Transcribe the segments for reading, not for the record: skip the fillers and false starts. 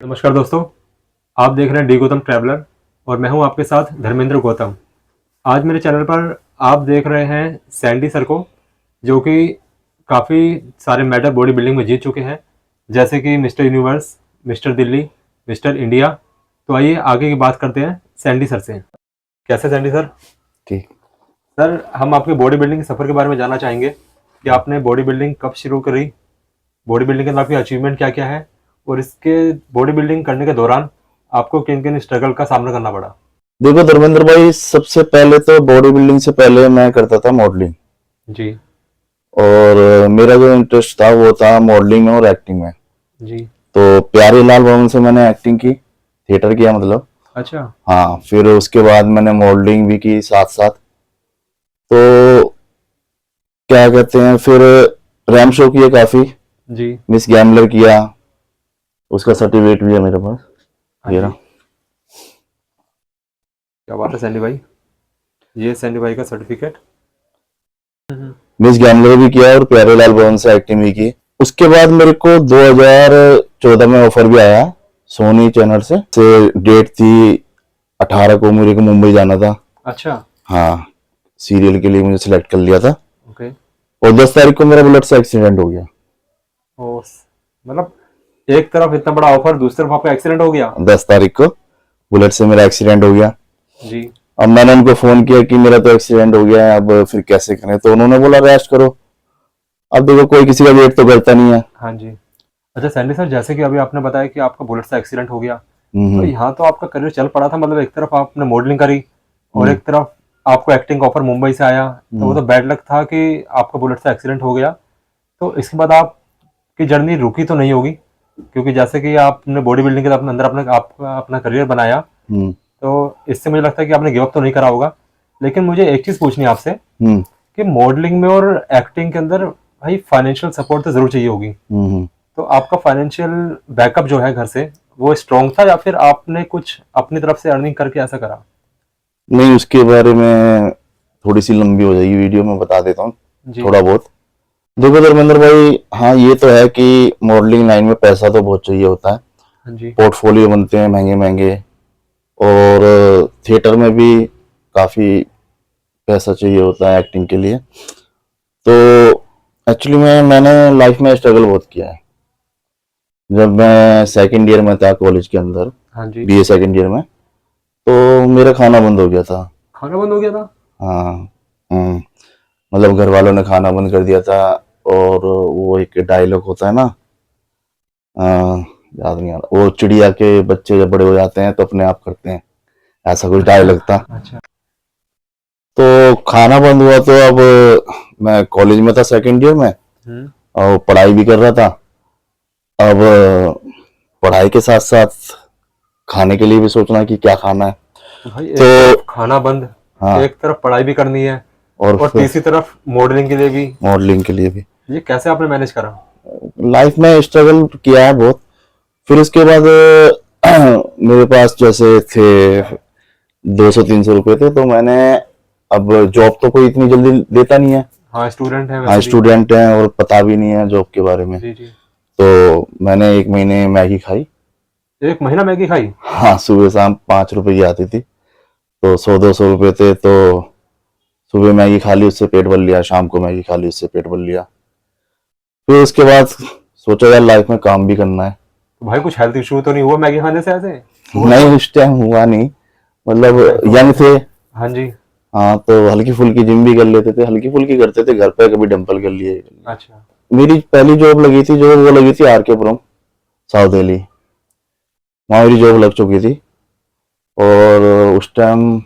नमस्कार दोस्तों, आप देख रहे हैं डी गौतम ट्रैवलर और मैं हूं आपके साथ धर्मेंद्र गौतम। आज मेरे चैनल पर आप देख रहे हैं सैंडी सर को, जो कि काफ़ी सारे मेडल बॉडी बिल्डिंग में जीत चुके हैं, जैसे कि mister universe, mister Delhi, mister India. तो आइए आगे की बात करते हैं सैंडी सर से। कैसे सैंडी सर? ठीक। सर, हम आपके बॉडी बिल्डिंग के सफ़र के बारे में जानना चाहेंगे कि आपने बॉडी बिल्डिंग कब शुरू करी, बॉडी बिल्डिंग के अंदर आपकी अचीवमेंट क्या क्या है, और इसके बॉडी बिल्डिंग करने के दौरान आपको किन किन स्ट्रगल का सामना करना पड़ा। देखो धर्मेंद्र भाई, सबसे पहले तो बॉडी बिल्डिंग से पहले मैं करता था मॉडलिंग। जी और मेरा जो इंटरेस्ट था वो था मॉडलिंग में और एक्टिंग में। जी। तो प्यारे लाल भवन से मैंने एक्टिंग की, थिएटर किया मतलब। अच्छा। हाँ, फिर उसके बाद मैंने मॉडलिंग भी की साथ साथ। तो क्या कहते हैं, फिर रैम शो किए काफी, जी। मिस गैमलर किया, उसका सर्टिफिकेट भी है मेरे पास। हाँ ये जी, रहा। क्या बात है सैंडी भाई, ये सैंडी भाई का सर्टिफिकेट। मिस गैमलर भी किया और प्यारे लाल भवन से एक्टिंग भी की। उसके बाद मेरे को 2014 में ऑफर भी आया सोनी चैनल से डेट थी 18 को, मेरे को मुंबई जाना था। अच्छा। हाँ, सीरियल के लिए मुझे सिलेक्ट कर लिया था। ओके। और 10 तारीख को मेरा बुलेट से एक्सीडेंट हो गया। ओ, मतलब एक तरफ इतना बड़ा ऑफर, दूसरी तरफ आपका एक्सीडेंट हो गया। 10 तारीख को बुलेट से मेरा एक्सीडेंट हो गया। जी। अब मैंने उनको फोन किया कि मेरा तो एक्सीडेंट हो गया है, अब फिर कैसे करें। तो उन्होंने बोला रेस्ट करो। अब देखो, कोई किसी का वेट तो करता नहीं है। हाँ जी। अच्छा सैंडी सर, जैसे कि अभी आपने बताया कि आपका बुलेट से एक्सीडेंट हो गया, तो हम्म। यहाँ तो आपका करियर चल पड़ा था, मतलब एक तरफ आपने मॉडलिंग करी और हम्म। एक तरफ आपको एक्टिंग का ऑफर मुंबई से आया, तो वो हम्म। तो बैड लक था कि आपका बुलेट से एक्सीडेंट हो गया। तो इसके बाद आपकी जर्नी रुकी तो नहीं होगी, क्योंकि जैसे कि आपने बॉडी बिल्डिंग के अपने अंदर आपका अपना करियर बनाया, हम्म। तो इससे मुझे लगता है कि आपने गिव अप तो नहीं करा होगा। लेकिन मुझे एक चीज़ पूछनी है आपसे हम्म। कि मॉडलिंग में और एक्टिंग के अंदर भाई फाइनेंशियल सपोर्ट तो ज़रूर चाहिए होगी। हम्म। तो आपका फाइनेंशियल बैकअप जो है घर से, वो स्ट्रॉन्ग था या फिर आपने कुछ अपनी तरफ से अर्निंग करके ऐसा करा? नहीं, उसके बारे में थोड़ी सी लंबी हो जाएगी वीडियो, में बता देता हूँ जी। थोड़ा बहुत। देखो धर्मेंद्र भाई, हाँ ये तो है कि मॉडलिंग लाइन में पैसा तो बहुत चाहिए होता है। हाँ जी। पोर्टफोलियो बनते हैं महंगे महंगे, और थिएटर में भी काफी पैसा चाहिए होता है एक्टिंग के लिए। तो एक्चुअली मैंने लाइफ में स्ट्रगल बहुत किया है। जब मैं सेकंड ईयर में था कॉलेज के अंदर, हाँ जी। बीए सेकंड ईयर में, तो मेरा खाना बंद हो गया था। खाना बंद हो गया था? हाँ। हम्म। मतलब घर वालों ने खाना बंद कर दिया था। और वो एक डायलॉग होता है ना, याद नहीं आ रहा, वो चिड़िया के बच्चे जब बड़े हो जाते हैं तो अपने आप करते हैं, ऐसा कुछ अच्छा। डायलॉग था। अच्छा। तो खाना बंद हुआ, तो अब मैं कॉलेज में था सेकंड ईयर में, हम्म। और पढ़ाई भी कर रहा था। अब पढ़ाई के साथ साथ खाने के लिए भी सोचना कि क्या खाना है। तो भाई तो एक तरफ खाना बंद, हाँ, एक तरफ पढ़ाई भी करनी है, और और फिर तीसरी तरफ मॉडलिंग के लिए भी। मॉडलिंग के लिए भी ये कैसे आपने मैनेज करा? लाइफ में स्ट्रगल किया है बहुत। फिर उसके बाद मेरे पास जैसे थे 200-300 रुपए थे, तो मैंने, अब जॉब तो कोई इतनी जल्दी देता नहीं है। हाँ, स्टूडेंट है हाँ, वैसे भी। स्टूडेंट हैं और पता भी नहीं है जॉब के बारे में। जी जी। तो मैंने एक महीने मैगी खाई। एक महीना मैगी खाई? हाँ, सुबह शाम 5 रुपए की आती थी, तो 100-200 रुपए थे। तो सुबह मैगी खा ली, उससे पेट भर लिया, शाम को मैगी खा ली, उससे पेट भर लिया। फिर उसके बाद सोचा यार लाइफ में काम भी करना है। तो भाई कुछ हेल्थ इशू तो नहीं हुआ मैगी खाने से ऐसे? नहीं, उस टाइम हुआ नहीं, मतलब भाई तो यंग थे। हाँ जी। हाँ, तो हल्की फुल्की जिम भी कर लेते थे, हल्की फुल्की करते थे घर पे, कभी डंपल कर लिए। अच्छा। मेरी पहली जॉब लगी थी, जो वो लगी थी आर के पुरम, साउथ दिल्ली। वहाँ मेरी जॉब लग चुकी थी। और उस टाइम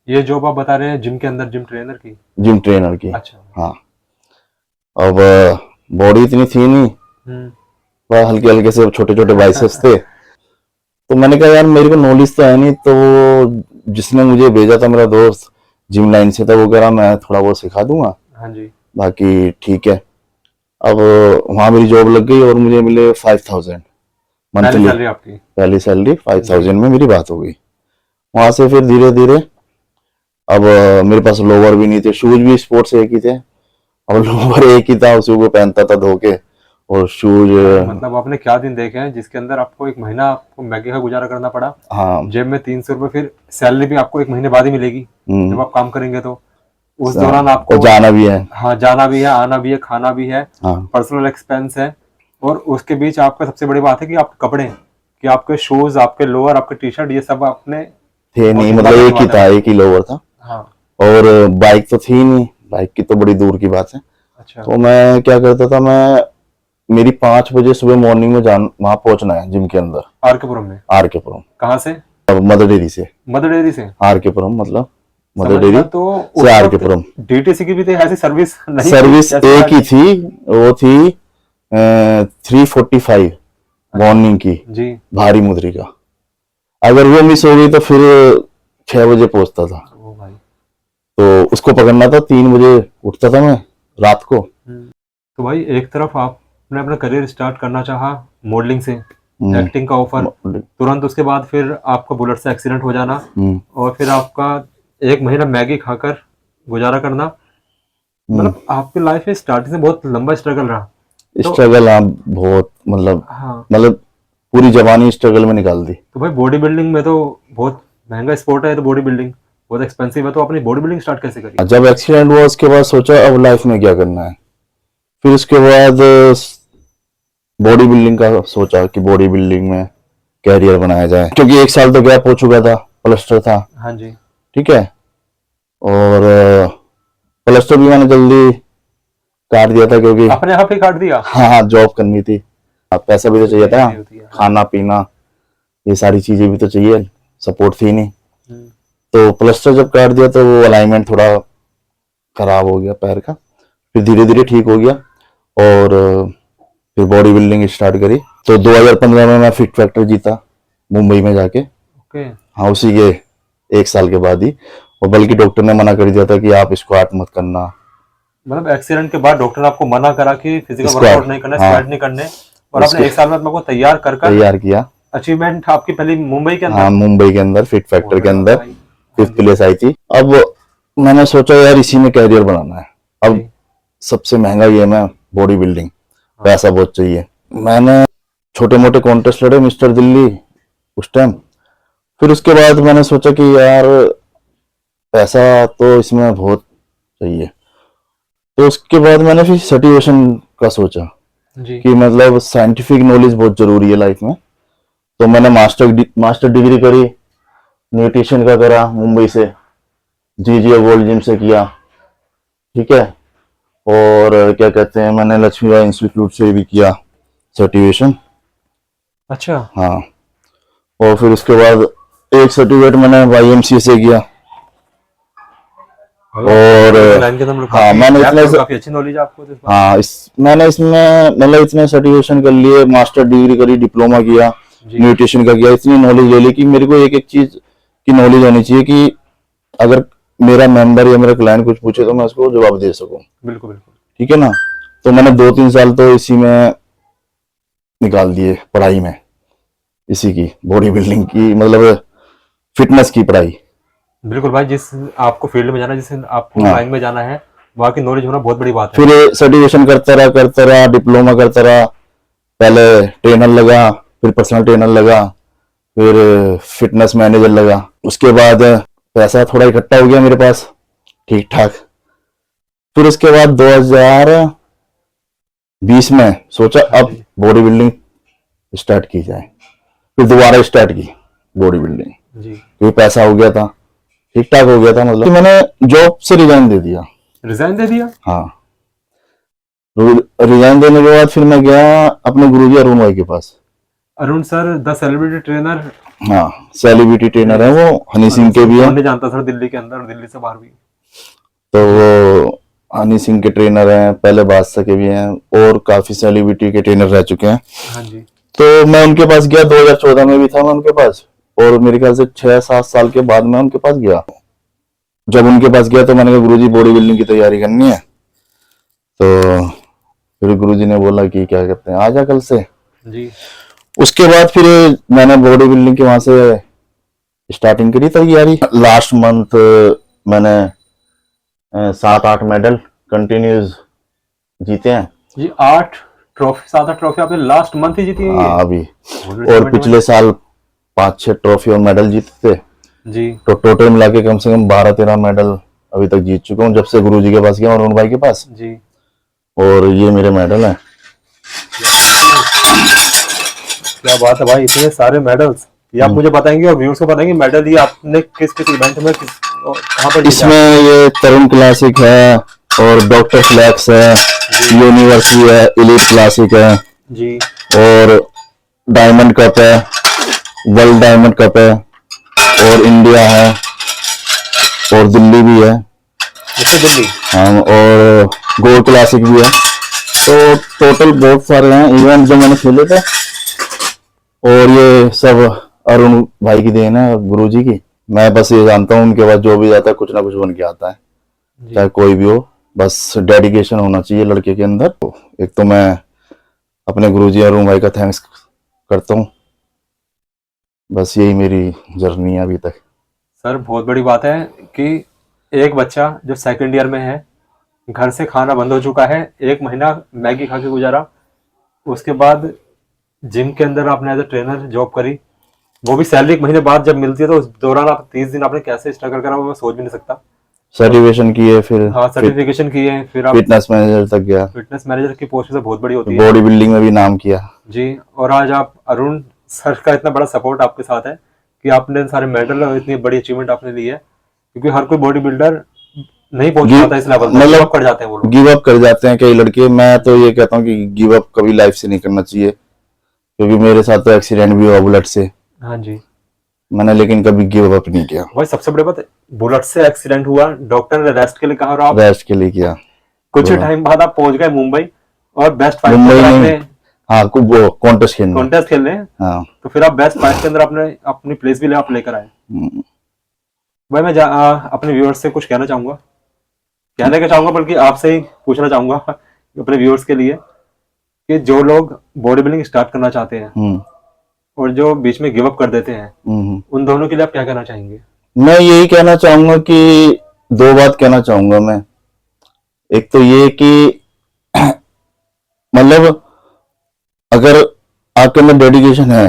ये जॉब आप बता रहे हैं जिम के अंदर, जिम ट्रेनर की? जिम ट्रेनर की। अच्छा। हाँ। अब बॉडी इतनी थी नहीं, हम्म। वह हल्के हल्के से छोटे छोटे बाइसेप्स थे। तो मैंने कहा यार मेरे को नॉलेज तो है नहीं, तो जिसने मुझे भेजा था, मेरा दोस्त जिम लाइन से था, वो कह रहा मैं थोड़ा बहुत सिखा दूंगा, हाँ जी। बाकी ठीक है। अब वहां मेरी जॉब लग गई और मुझे मिले 5000 पहली मंथली। सैलरी आपकी? पहली सैलरी जी। 5000 में मेरी बात हो गई। वहां से फिर धीरे धीरे, अब मेरे पास लोवर भी नहीं थे, शूज भी स्पोर्ट्स एक ही थे। अब लोवर एक ही था, उसी को पहनता था धो के, और शूज। मतलब आपने क्या दिन देखे हैं जिसके अंदर आपको एक महीना आपको मैगी का गुजारा करना पड़ा, हाँ। जेब में 300 रुपए, फिर सैलरी भी आपको एक महीने बाद ही मिलेगी जब आप काम करेंगे, तो उस दौरान आपको और जाना भी है। हाँ, जाना भी है, आना भी है, खाना भी है, हाँ। पर्सनल एक्सपेंस है, और उसके बीच आपका सबसे बड़ी बात है कि आपके कपड़े, कि आपके शूज, आपके लोअर, आपके टी शर्ट, ये सब आपने थे नहीं, बहुत मतलब संभाल के एक ही था, संभालना है। एक ही लोवर था। हाँ। और बाइक तो थी नहीं, बाइक की तो बड़ी दूर की बात है। अच्छा। तो मैं क्या करता था, मैं मेरी 5 बजे सुबह मॉर्निंग में वहां पहुंचना है जिम के अंदर, आर के पुरम में? आर के पुरम। कहाँ से? अब मदर डेयरी से। मदर डेयरी से? आर के पुरम मतलब मदर समझ डेयरी गया। तो से उस आर के वक्त पुरम। डीटीसी की भी तो ऐसी सर्विस नहीं थी सर्विस जैसे एक आज ही है। थी, वो थी 3:45 मॉर्निंग की, जी। भारी मुद्री का। अगर वो मिस हो गई तो फिर 6 बजे पहुंचता था, ओ भाई। तो उसको पकड़ना था। 3 बजे उठता था मैं रात को। तो भाई एक तरफ आपने अपना करियर स्टार्ट करना चाहा मॉडलिंग से, हम्म, एक्टिंग का ऑफर, तुरंत उसके बाद फिर आपका बुलेट से एक्सीडेंट हो जाना, और फिर आपका एक महीना मैगी खाकर गुजारा करना। मतलब आपकी लाइफ में स्टार्टिंग से बहुत लंबा स्ट्रगल रहा। तो स्ट्रगल, हाँ बहुत, मतलब हाँ, पूरी जवानी स्ट्रगल में निकाल दी। तो भाई बॉडी बिल्डिंग में तो बहुत महंगा स्पोर्ट है, तो बॉडी बिल्डिंग बहुत एक्सपेंसिव है, तो आपने बॉडी बिल्डिंग स्टार्ट कैसे करी? जब एक्सीडेंट हुआ उसके बाद सोचा अब लाइफ में क्या करना है। फिर उसके बाद बॉडी बिल्डिंग का सोचा कि बॉडी बिल्डिंग में कैरियर बनाया जाए, क्योंकि 1 साल तो गैप हो चुका था, प्लास्टर था। हाँ जी। ठीक है। और प्लास्टर भी मैंने जल्दी काट दिया था, क्योंकि अपने आप ही काट दिया? हाँ, जॉब करनी थी, पैसा भी तो चाहिए था, होती है। खाना पीना ये सारी चीजें भी तो चाहिए, सपोर्ट थी नहीं। हम्म। तो प्लास्टर जब काट दिया तो वो अलाइनमेंट थोड़ा खराब हो गया पैर का, फिर धीरे धीरे ठीक हो गया। और फिर बॉडी बिल्डिंग स्टार्ट करी। तो 2015 में मैं फिट फैक्टर जीता मुंबई में जाके। ओके। हाँ, उसी के 1 साल के बाद ही। और बल्कि डॉक्टर ने मना कर दिया था कि आप स्क्वाट मत करना। मतलब एक्सीडेंट के बाद डॉक्टर ने आपको मना करा कि फिजिकल स्क्वाट, वर्कआउट नहीं करना, हाँ, स्क्वाट नहीं करने, और आपने उसके 1 साल में अपने को तैयार कर तैयार किया। अचीवमेंट आपकी पहली मुंबई के हाँ, अंदर? मुंबई के अंदर फिट फैक्टर के अंदर भाई। हाँ 5th जी। प्लेस आई थी। अब मैंने सोचा यार इसी में कैरियर बनाना है। अब जी। सबसे महंगा गेम है बॉडी बिल्डिंग, हाँ। पैसा बहुत चाहिए। मैंने छोटे मोटे कॉन्टेस्ट लड़े मिस्टर दिल्ली उस टाइम। फिर उसके बाद मैंने सोचा कि यार पैसा तो इसमें बहुत चाहिए। तो उसके बाद मैंने फिर सर्टिफिकेशन का सोचा जी। कि मतलब साइंटिफिक नॉलेज बहुत जरूरी है लाइफ में। तो मैंने मास्टर डिग्री करी, न्यूट्रिशन का करा मुंबई से, जीजीओ गोल्ड जिम से किया। ठीक है। और क्या कहते हैं, मैंने लक्ष्मीबाई इंस्टीट्यूट से भी किया सर्टिफिकेशन। अच्छा। हाँ। और फिर उसके बाद एक सर्टिफिकेट मैंने YMCA से किया। और लाइन के अंदर हाँ, मैंने इतने काफी अच्छी नॉलेज है आपको तो इस बारे हाँ, मैंने इसमें मतलब इतने सर्टिफिकेशन कर लिए, मास्टर डिग्री करी, डिप्लोमा किया, में। जी। न्यूट्रिशन का किया, इतनी नॉलेज ले ली कि मेरे को एक एक चीज की नॉलेज होनी चाहिए कि अगर मेरा मेंबर या मेरा क्लाइंट कुछ पूछे तो मैं उसको जवाब दे सकूं। बिल्कुल बिल्कुल। ठीक है ना। तो मैंने 2-3 साल तो इसी में निकाल दिए, पढ़ाई में, इसी की बॉडी बिल्डिंग की, मतलब फिटनेस की पढ़ाई। बिल्कुल भाई, जिस आपको फील्ड में जाना है, जिस आपको हाँ। लाइन में जाना है, वहाँ की नॉलेज होना बहुत बड़ी बात है। फिर सर्टिफिकेशन करता रहा, डिप्लोमा करता रहा। पहले ट्रेनर लगा, फिर पर्सनल ट्रेनर लगा, फिर फिटनेस मैनेजर लगा। उसके बाद पैसा थोड़ा इकट्ठा हो गया मेरे पास, ठीक ठाक। फिर उसके बाद 2020 में सोचा अब बॉडी बिल्डिंग स्टार्ट की जाए। फिर दोबारा स्टार्ट की बॉडी बिल्डिंग, जी। क्योंकि पैसा हो गया था, ठीक ठाक हो गया था। मतलब कि मैंने जॉब से रिजाइन दे दिया। रिजाइन दे दिया? हाँ। रिजाइन देने के बाद फिर मैं गया अपने गुरुजी अरुण भाई के पास। Arun sir the celebrity trainer? हाँ, सेलिब्रिटी ट्रेनर है वो, हनी सिंह के भी है। नहीं जानता सर, दिल्ली के अंदर, दिल्ली से बाहर भी। तो वो हनी सिंह के ट्रेनर हैं, पहले बादशाह के भी हैं, और काफी सेलिब्रिटी के ट्रेनर रह चुके हैं। हाँ जी। तो मैं उनके पास गया, 2014 में भी था मैं उनके पास, और मेरे ख्याल से 6-7 साल के बाद मैं उनके पास गया। जब उनके पास गया तो मैंने कहा गुरुजी बॉडी बिल्डिंग की तैयारी करनी है। तो फिर गुरुजी ने बोला कि क्या कहते हैं, आ जा कल से। जी। उसके बाद फिर मैंने बॉडी बिल्डिंग के वहां से स्टार्टिंग करी तैयारी। लास्ट मंथ मैंने 7-8 मेडल कंटिन्यूस जीते हैं। जी, 8 ट्रॉफी, 7-8 ट्रॉफी आपने लास्ट मंथ ही जीती है ये? हाँ अभी। बहुत बड़ी और achievement है पिछले साल 5-6 ट्रॉफी और मेडल जीते थे, भाई। जी तो टोटल मिला के कम से कम 12-13 मेडल अभी तक जीत चुका हूँ, जब से गुरुजी के पास गया, अरुण भाई के पास। जी। और ये मेरे मेडल हैं। क्या बात है भाई, इतने सारे मेडल्स। ये आप मुझे बताएंगे और व्यूअर्स को बताएंगे मेडल ये आपने किस किस इवेंट में किस कहाँ पर जीता? इसमें ये तरुण क्लासिक है, और डॉक्टर फ्लैक्स है, यूनिवर्सिटी है, इलीट क्लासिक है, जी और डायमंड कप है, वर्ल्ड डायमंड कप है, और इंडिया है, और दिल्ली भी है। अच्छा दिल्ली। हाँ, और गोल्ड क्लासिक भी है। तो टोटल बहुत सारे हैं इवेंट जो मैंने खेले थे, और ये सब अरुण भाई की देन है, गुरुजी की। मैं बस ये जानता हूँ उनके पास जो भी जाता है कुछ ना कुछ बन के आता है, जी चाहे कोई भी हो, बस डेडिकेशन होना चाहिए लड़के के अंदर। तो एक तो मैं अपने गुरुजी अरुण भाई का थैंक्स करता हूँ, बस यही मेरी जर्नी है अभी तक। सर बहुत बड़ी बात है कि एक बच्चा जो सेकंड ईयर में है, घर से खाना बंद हो चुका है, 1 महीना मैगी खा के गुजारा, उसके बाद जिम के अंदर आपने एज ए ट्रेनर जॉब करी, वो भी सैलरी 1 महीने बाद जब मिलती है, तो उस दौरान आप 30 दिन आपने कैसे स्ट्रगल करा वो मैं सोच भी नहीं सकता। सर्टिफिकेशन किए, फिर हाँ सर्टिफिकेशन किए, फिर आप फिटनेस मैनेजर तक गया, फिटनेस मैनेजर की पोस्ट से बहुत बड़ी होती है बॉडी बिल्डिंग में भी नाम किया। जी। और आज आप अरुण सर का इतना बड़ा सपोर्ट आपके साथ है कि आपने सारे मेडल और इतनी बड़ी अचीवमेंट आपने ली है, क्योंकि हर कोई बॉडी बिल्डर नहीं पहुंच पाता इस लेवल तक, गिव अप कर जाते हैं वो लोग। गिव अप कर जाते हैं कई लड़के। मैं तो ये कहता हूँ कि गिव अप कभी लाइफ से नहीं करना चाहिए, क्योंकि मेरे साथ तो एक्सीडेंट भी हुआ बुलेट से, हाँ जी मैंने लेकिन कभी गिव अप नहीं किया। भाई, सबसे बड़ी बात, बुलेट से एक्सीडेंट हुआ, डॉक्टर ने रेस्ट के लिए कहा और आप रेस्ट के लिए किया। कुछ टाइम बाद आप पहुंच गए मुंबई और बेस्ट फाइव के मुंबई अंदर नहीं, आपने हाँ वो कॉन्टेस्ट खेलने। कॉन्टेस्ट खेलने, हाँ। तो फिर आप बेस्ट फाइव के अंदर अपने अपनी प्लेस भी आप लेकर आए। भाई मैं अपने व्यूअर्स से कुछ कहना चाहूंगा, बल्कि आपसे ही पूछना चाहूंगा अपने व्यूअर्स के लिए, कि जो लोग बॉडी बिल्डिंग स्टार्ट करना चाहते हैं और जो बीच में गिव अप कर देते हैं, उन दोनों के लिए आप क्या कहना चाहेंगे? मैं यही कहना चाहूंगा कि 2 बात कहना चाहूंगा मैं। एक तो ये कि मतलब अगर आपके अंदर डेडिकेशन है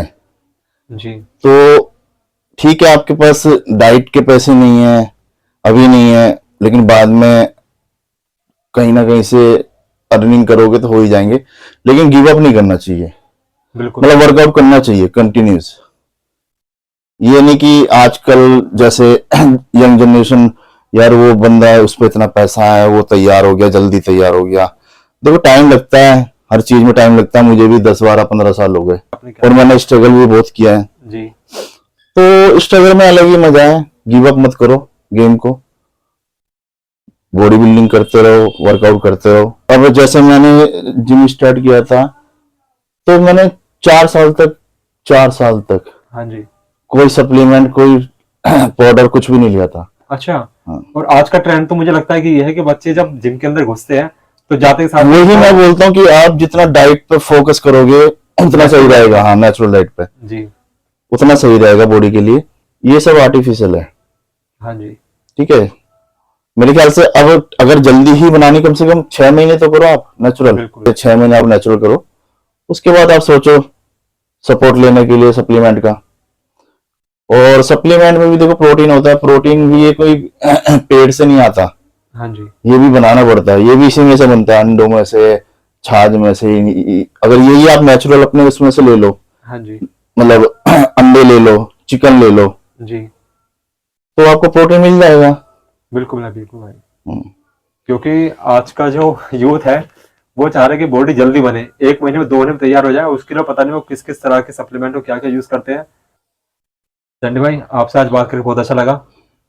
जी तो ठीक है, आपके पास डाइट के पैसे नहीं है, अभी नहीं है, लेकिन बाद में कहीं ना कहीं से अर्निंग करोगे तो हो ही जाएंगे। लेकिन गिव अप नहीं करना चाहिए, बिल्कुल। मतलब वर्कआउट करना चाहिए कंटिन्यूस। ये नहीं कि आजकल जैसे यंग जनरेशन, यार वो बंदा है उस पर इतना पैसा है, वो तैयार हो गया, जल्दी तैयार हो गया। देखो टाइम लगता है, हर चीज में टाइम लगता है। मुझे भी 10-12-15 साल हो गए और मैंने स्ट्रगल भी बहुत किया है जी। तो स्ट्रगल में अलग ही मजा है। गिव अप मत करो गेम को, बॉडी बिल्डिंग करते रहो, वर्कआउट करते रहो। अब जैसे मैंने जिम स्टार्ट किया था तो मैंने 4 साल तक हाँ जी। कोई सप्लीमेंट, कोई पाउडर कुछ भी नहीं लिया था। अच्छा। हाँ। और आज का ट्रेंड तो मुझे लगता है कि यह है कि बच्चे जब जिम के अंदर घुसते हैं तो जाते के साथ वही मैं बोलता हूँ कि आप जितना डाइट पे फोकस करोगे उतना सही रहेगा। हाँ, नेचुरल डाइट पे जी उतना सही रहेगा बॉडी के लिए। ये सब आर्टिफिशियल है, हाँ जी। ठीक है। मेरे ख्याल से अब अगर जल्दी ही बनानी, कम से कम 6 महीने तो करो आप नेचुरल, बिल्कुल। 6 महीने आप नेचुरल करो, उसके बाद आप सोचो सपोर्ट लेने के लिए सप्लीमेंट का। और सप्लीमेंट में भी देखो प्रोटीन होता है, प्रोटीन भी ये कोई पेड़ से नहीं आता, हाँ जी। ये भी बनाना पड़ता है। ये भी इसी में से बनता है, अंडों में से, छाछ में से। अगर यही आप नेचुरल अपने उसमें से ले लो, हाँ जी। मतलब अंडे ले लो, चिकन ले लो, जी तो आपको प्रोटीन मिल जाएगा। बिल्कुल है, बिल्कुल भाई। क्योंकि आज का जो यूथ है वो चाह रहे हैं कि बॉडी जल्दी बने, 1 महीने में 2 महीने में तैयार हो जाए, उसके लिए पता नहीं वो किस किस तरह के सप्लीमेंट और क्या क्या यूज करते हैं। चंडी भाई आपसे आज बात करके बहुत अच्छा लगा,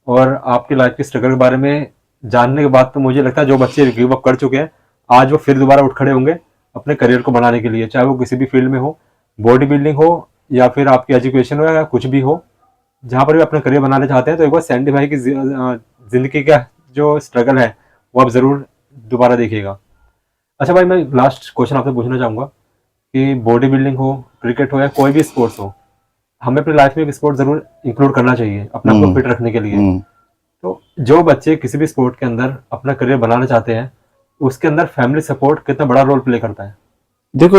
और आपकी लाइफ की स्ट्रगल के बारे में जानने के बाद तो मुझे लगता है जो बच्चे गिव अप कर चुके हैं आज वो फिर दोबारा उठ खड़े होंगे अपने करियर को बनाने के लिए, चाहे वो किसी भी फील्ड में हो, बॉडी बिल्डिंग हो या फिर आपकी एजुकेशन हो या कुछ भी हो, जहाँ पर भी अपना करियर बनाना चाहते हैं तो एक बार सैंडी भाई की जिंदगी का जो स्ट्रगल है वो आप जरूर दोबारा देखिएगा। अच्छा भाई, मैं लास्ट क्वेश्चन आपसे पूछना चाहूंगा कि बॉडी बिल्डिंग हो, क्रिकेट हो या कोई भी स्पोर्ट्स हो, हमें अपनी लाइफ में एक स्पोर्ट जरूर इंक्लूड करना चाहिए अपने आप को फिट रखने के लिए। तो जो बच्चे किसी भी स्पोर्ट के अंदर अपना करियर बनाना चाहते हैं उसके अंदर फैमिली सपोर्ट कितना बड़ा रोल प्ले करता है? देखो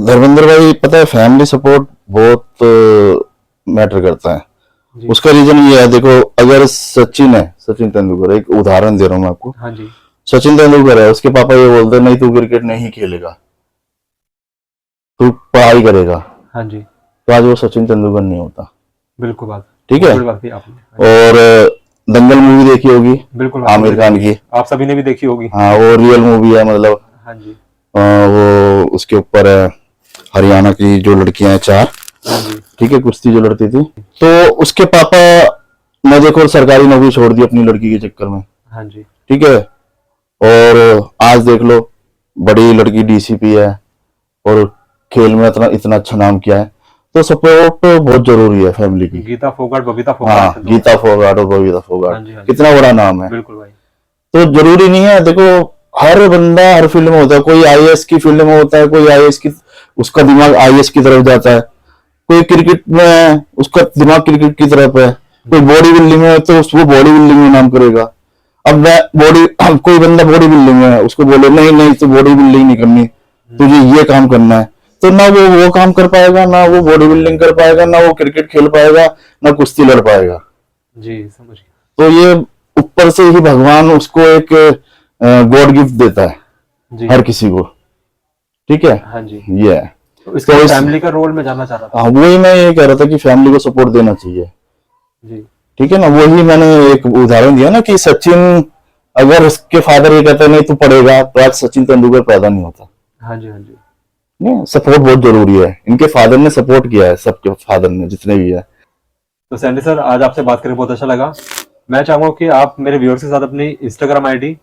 धर्मेंद्र भाई, पता है फैमिली सपोर्ट बहुत मैटर करता है। जी। उसका रीजन ये है, देखो अगर सचिन है, सचिन तेंदुलकर, एक उदाहरण दे रहा हूँ मैं आपको। हाँ जी। सचिन तेंदुलकर है, उसके पापा ये बोलते हैं नहीं तू क्रिकेट नहीं खेलेगा, तू पढ़ाई करेगा, हाँ जी। तो आज वो सचिन तेंदुलकर नहीं होता। बिल्कुल बात, ठीक बहुत है। बड़ी बात की आपने। हाँ जी। और दंगल मूवी देखी होगी, बिल्कुल भाई, आमिर हमने खान देखी की। है। आप सभी ने भी देखी होगी। हाँ, वो रियल मूवी है, मतलब हाँ जी। वो उसके ऊपर है, हरियाणा की जो लड़कियां हैं चार, हाँ जी। ठीक है, कुश्ती जो लड़ती थी, तो उसके पापा ने देखो सरकारी नौकरी छोड़ दी अपनी लड़की के चक्कर में। हाँ जी। ठीक है। और आज देख लो, बड़ी लड़की डीसीपी है और खेल में इतना इतना अच्छा नाम किया है। तो सपोर्ट बहुत जरूरी है फैमिली की। गीता फोगाट, बबीता फोगाट हाँ, दो गीता हैं। फोगाट और बबीता फोगाट, हाँ जी। हाँ जी। कितना बड़ा नाम है। बिल्कुल भाई। तो जरूरी नहीं है, देखो हर बंदा हर फील्ड में होता है, कोई आईएएस की फील्ड में होता है, कोई आईएएस की, उसका दिमाग आईएएस की तरफ जाता है, कोई क्रिकेट में है, उसका दिमाग क्रिकेट की तरफ है, कोई बॉडी बिल्डिंग में है तो वो बॉडी बिल्डिंग में नाम करेगा। अब मैं बॉडी कोई बंदा बॉडी बिल्डिंग में है, उसको बोले नहीं नहीं तो बॉडी बिल्डिंग नहीं करनी, तुझे ये काम करना है, तो ना वो काम कर पाएगा, ना वो बॉडी बिल्डिंग कर पाएगा, ना वो क्रिकेट खेल पाएगा, ना कुश्ती लड़ पाएगा। जी, समझ गया। तो ये ऊपर से ही भगवान उसको एक गॉड गिफ्ट देता है जी। हर किसी को। ठीक है। हाँ जी। ये है। तो इसका तो फैमिली का रोल मैं जानना चाह रहा था। हाँ, वही मैं ये कह रहा था कि फैमिली को सपोर्ट देना चाहिए। जी। ठीक है ना, वही मैंने एक उदाहरण दिया ना कि सचिन, अगर उसके फादर ये कहते नहीं तू पढ़ेगा, तो आज सचिन तेंदुलकर पैदा नहीं होता। हाँ जी। हाँ जी। नहीं, सपोर्ट बहुत जरूरी है। इनके फादर ने सपोर्ट किया है, सबके फादर ने जितने भी है। तो सैंडी सर, आज आपसे बात करके बहुत अच्छा लगा। मैं चाहूंगा कि आप मेरे व्यूअर्स के साथ अपनी इंस्टाग्राम आईडी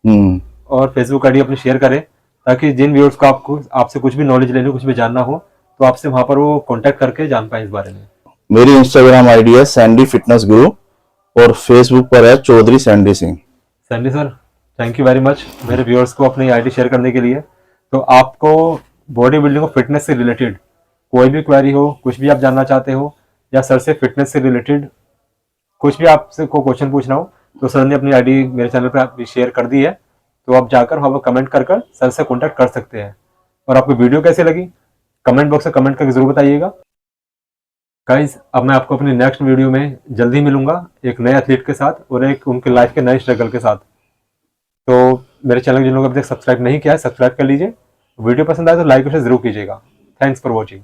हम्म। और फेसबुक आईडी अपनी शेयर करें, ताकि जिन व्यूअर्स को आपको आपसे कुछ भी नॉलेज लेनी हो, कुछ भी जानना हो, तो आपसे वहां पर वो कांटेक्ट करके जान पाए इस बारे में। मेरी इंस्टाग्राम आईडी है सैंडी फिटनेस गुरु, और फेसबुक पर है Chaudhary Sandy Singh. Sandy sir, thank you very much मेरे व्यूअर्स को अपनी आईडी शेयर करने के लिए। तो आपको बॉडी बिल्डिंग और फिटनेस से रिलेटेड कोई भी क्वेरी हो, कुछ भी आप जानना चाहते हो, या सर से फिटनेस से रिलेटेड कुछ भी आपसे को क्वेश्चन पूछना हो, तो सर ने अपनी आईडी मेरे चैनल पर आप शेयर कर दी है। तो आप जाकर वहाँ पर कमेंट कर सर से कॉन्टैक्ट कर सकते हैं। और आपको वीडियो कैसी लगी कमेंट बॉक्स में कमेंट करके जरूर बताइएगा। गाइस, अब मैं आपको अपनी नेक्स्ट वीडियो में जल्दी मिलूंगा एक नए एथलीट के साथ और एक उनके लाइफ के नए स्ट्रगल के साथ। तो मेरे चैनल जिन लोगों ने अभी तक सब्सक्राइब नहीं किया है, सब्सक्राइब कर लीजिए। वीडियो पसंद आए तो लाइक और शेयर जरूर कीजिएगा। Thanks for watching.